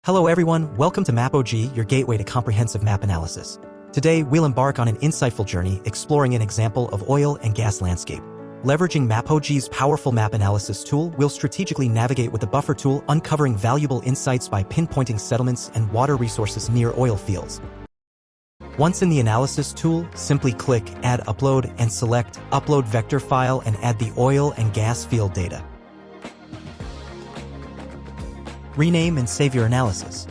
Hello everyone, welcome to MAPOG, your gateway to comprehensive map analysis. Today, we'll embark on an insightful journey exploring an example of oil and gas landscape. Leveraging MAPOG's powerful map analysis tool, we'll strategically navigate with the buffer tool, uncovering valuable insights by pinpointing settlements and water resources near oil fields. Once in the analysis tool, simply click Add Upload and select Upload Vector File and add the oil and gas field data. Rename and save your analysis.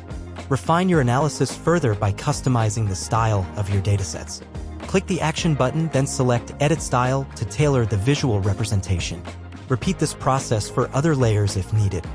Refine your analysis further by customizing the style of your datasets. Click the Action button, then select Edit Style to tailor the visual representation. Repeat this process for other layers if needed.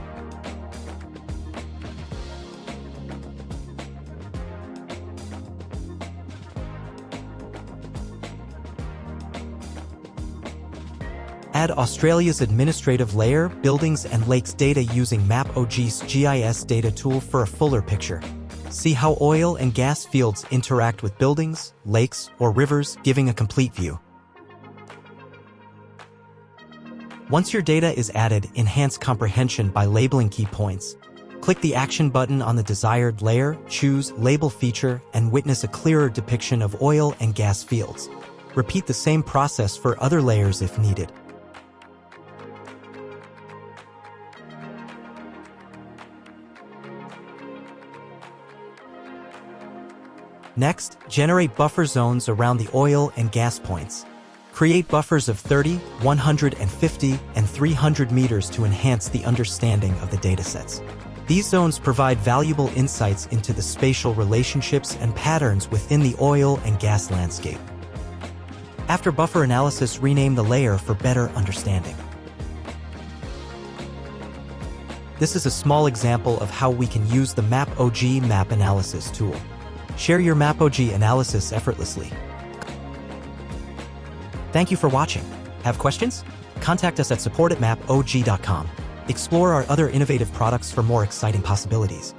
Add Australia's administrative layer, buildings and lakes data using MAPOG's GIS Data tool for a fuller picture. See how oil and gas fields interact with buildings, lakes, or rivers, giving a complete view. Once your data is added, enhance comprehension by labeling key points. Click the Action button on the desired layer, choose Label Feature, and witness a clearer depiction of oil and gas fields. Repeat the same process for other layers if needed. Next, generate buffer zones around the oil and gas points. Create buffers of 30, 150, and 300 meters to enhance the understanding of the datasets. These zones provide valuable insights into the spatial relationships and patterns within the oil and gas landscape. After buffer analysis, rename the layer for better understanding. This is a small example of how we can use the MAPOG map analysis tool. Share your MAPOG analysis effortlessly. Thank you for watching. Have questions? Contact us at support@mapog.com. Explore our other innovative products for more exciting possibilities.